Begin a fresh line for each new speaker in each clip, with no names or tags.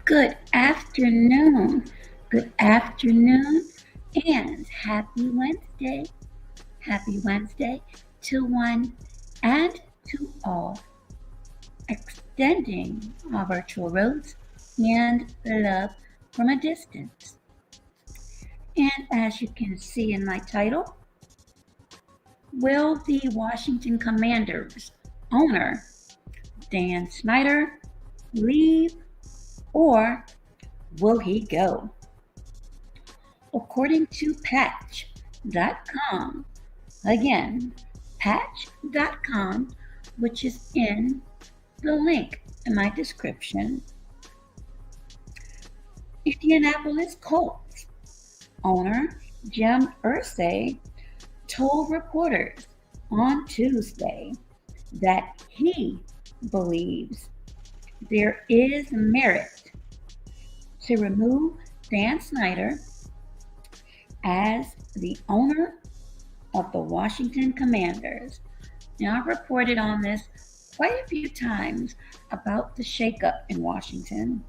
Good afternoon. Good afternoon and happy Wednesday. Happy Wednesday to one and to all. Extending our virtual roads and love from a distance. And as you can see in my title, will the Washington Commanders owner, Dan Snyder, leave or will he go? According to patch.com, again, patch.com, which is in the link in my description, Indianapolis Colts owner Jim Irsay told reporters on Tuesday that he believes there is merit to remove Dan Snyder as the owner of the Washington Commanders. Now, I've reported on this quite a few times about the shakeup in Washington,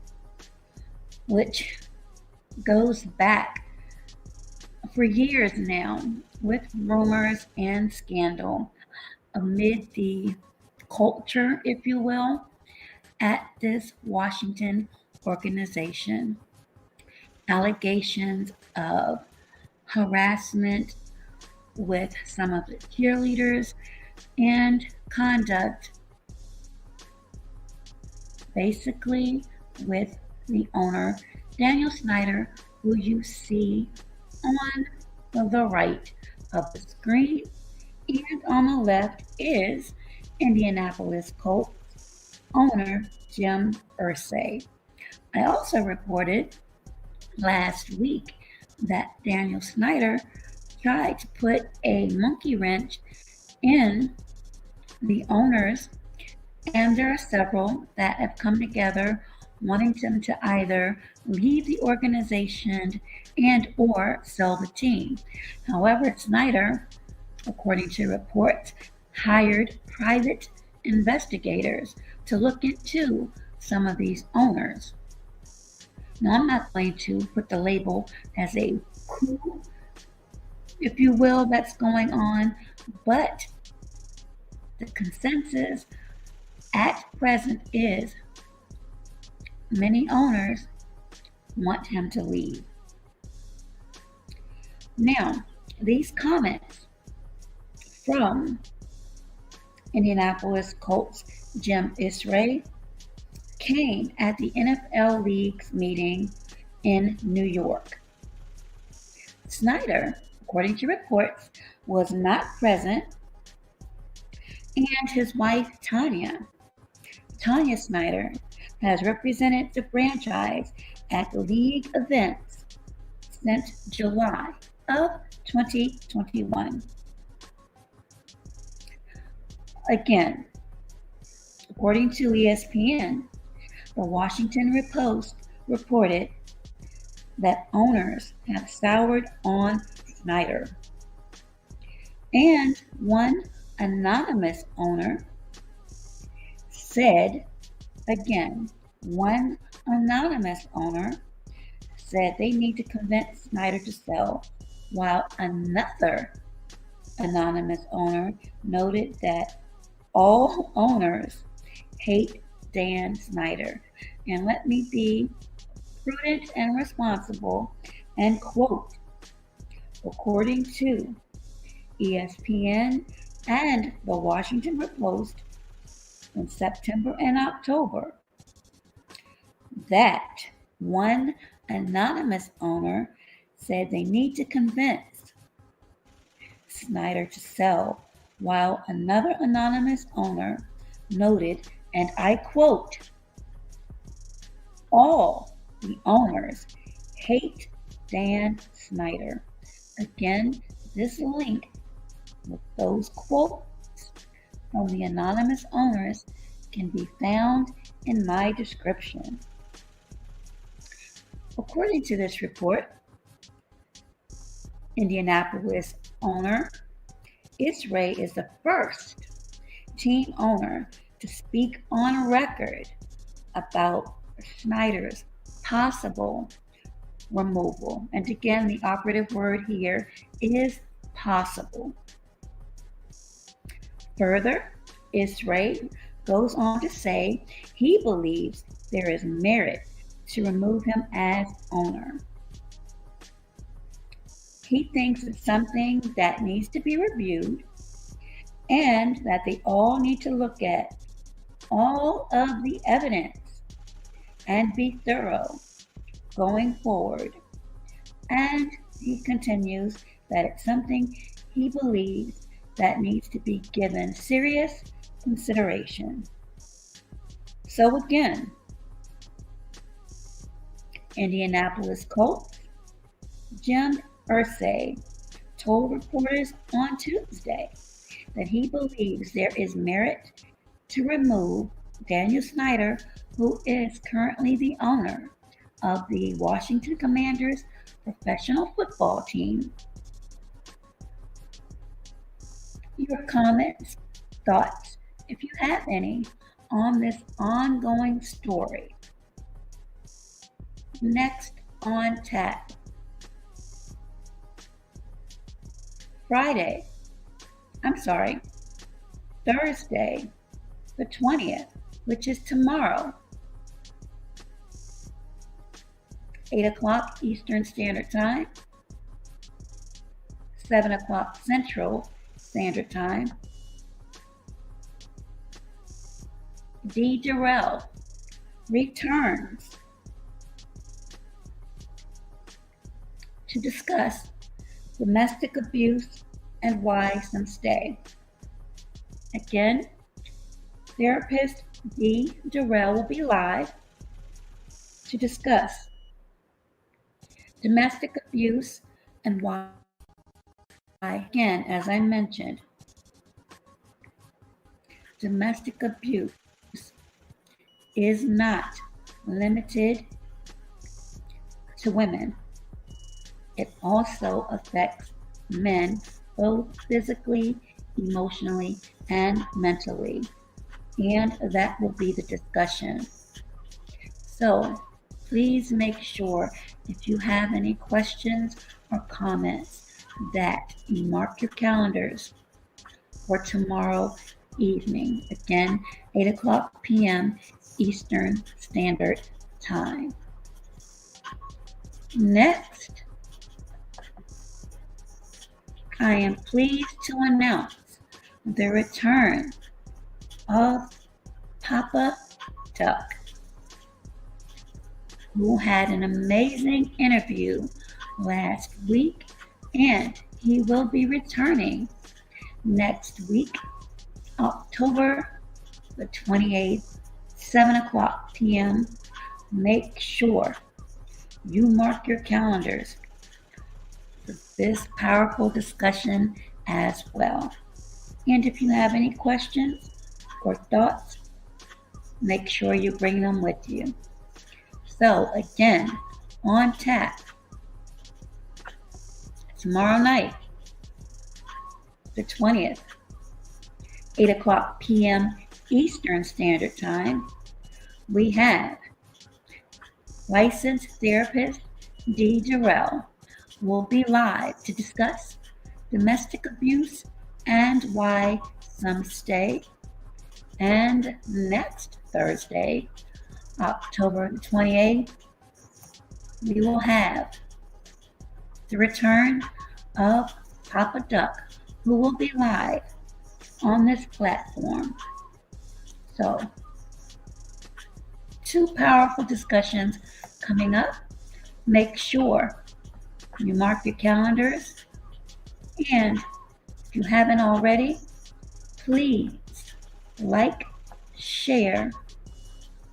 which goes back for years now with rumors and scandal amid the culture, if you will, at this Washington organization. Allegations of harassment with some of the cheerleaders and conduct basically with the owner, Daniel Snyder, who you see on the right of the screen, and on the left is Indianapolis Colts owner Jim Irsay. I also reported last week that Daniel Snyder tried to put a monkey wrench in the owners, and there are several that have come together wanting them to either leave the organization and or sell the team. However, Snyder, according to reports, hired private investigators to look into some of these owners. Now, I'm not going to put the label as a coup, if you will, that's going on, but the consensus at present is many owners want him to leave. Now, these comments from Indianapolis Colts Jim Irsay came at the NFL League's meeting in New York. Snyder, according to reports, was not present, and his wife Tanya Snyder, has represented the franchise at league events since July of 2021. Again, according to ESPN, the Washington Post reported that owners have soured on Snyder. And one anonymous owner said, again, one anonymous owner said they need to convince Snyder to sell, while another anonymous owner noted that all owners hate Dan Snyder. And let me be prudent and responsible and quote, according to ESPN and the Washington Post in September and October, that one anonymous owner said they need to convince Snyder to sell, while another anonymous owner noted, and I quote, all the owners hate Dan Snyder. Again, this link with those quotes from the anonymous owners can be found in my description. According to this report, Indianapolis owner Irsay is the first team owner to speak on record about Snyder's possible removal. And again, the operative word here is possible. Further, Irsay goes on to say he believes there is merit to remove him as owner. He thinks it's something that needs to be reviewed and that they all need to look at all of the evidence and be thorough going forward. And he continues that it's something he believes that needs to be given serious consideration. So again, Indianapolis Colts, Jim Irsay told reporters on Tuesday that he believes there is merit to remove Daniel Snyder, who is currently the owner of the Washington Commanders professional football team. Your comments, thoughts, if you have any, on this ongoing story. Next on tap. Thursday, the 20th, which is tomorrow, 8 o'clock Eastern Standard Time, 7 o'clock Central Standard Time. D. Durrell returns to discuss domestic abuse and why some stay. Again, therapist D. Durrell will be live to discuss domestic abuse and why. Again, as I mentioned, domestic abuse is not limited to women. It also affects men, both physically, emotionally, and mentally. And that will be the discussion. So please make sure if you have any questions or comments that you mark your calendars for tomorrow evening. Again, 8 o'clock p.m. Eastern Standard Time. Next, I am pleased to announce the return of Papa Duck, who had an amazing interview last week, and he will be returning next week, October the 28th, 7 o'clock p.m. Make sure you mark your calendars for this powerful discussion as well. And if you have any questions or thoughts, make sure you bring them with you. So again, on tap, tomorrow night, the 20th, 8 o'clock p.m. Eastern Standard Time, we have licensed therapist D. Durrell will be live to discuss domestic abuse and why some stay. And next Thursday, October 28th, we will have the return of Papa Duck, who will be live on this platform. So, two powerful discussions coming up. Make sure you mark your calendars. And if you haven't already, please like, share,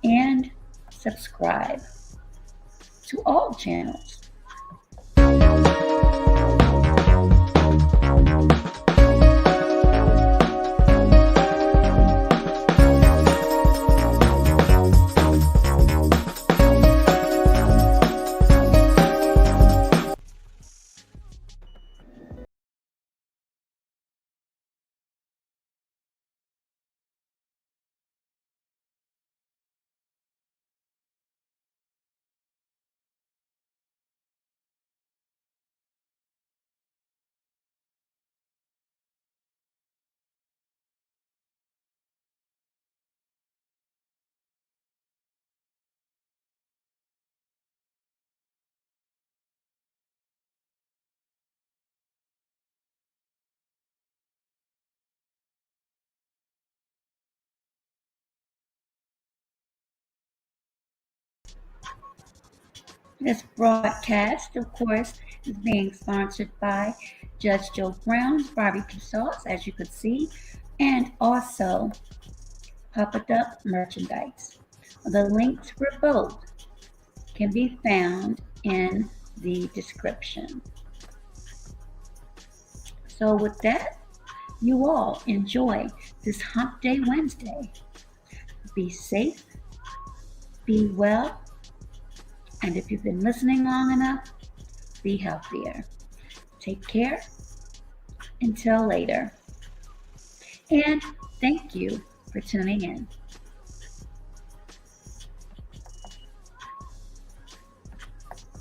and subscribe to all channels. This broadcast, of course, is being sponsored by Judge Joe Brown's Barbecue Sauce, as you could see, and also Papa Duck merchandise. The links for both can be found in the description. So, with that, you all enjoy this Hump Day Wednesday. Be safe, be well, and if you've been listening long enough, be healthier. Take care. Until later. And thank you for tuning in.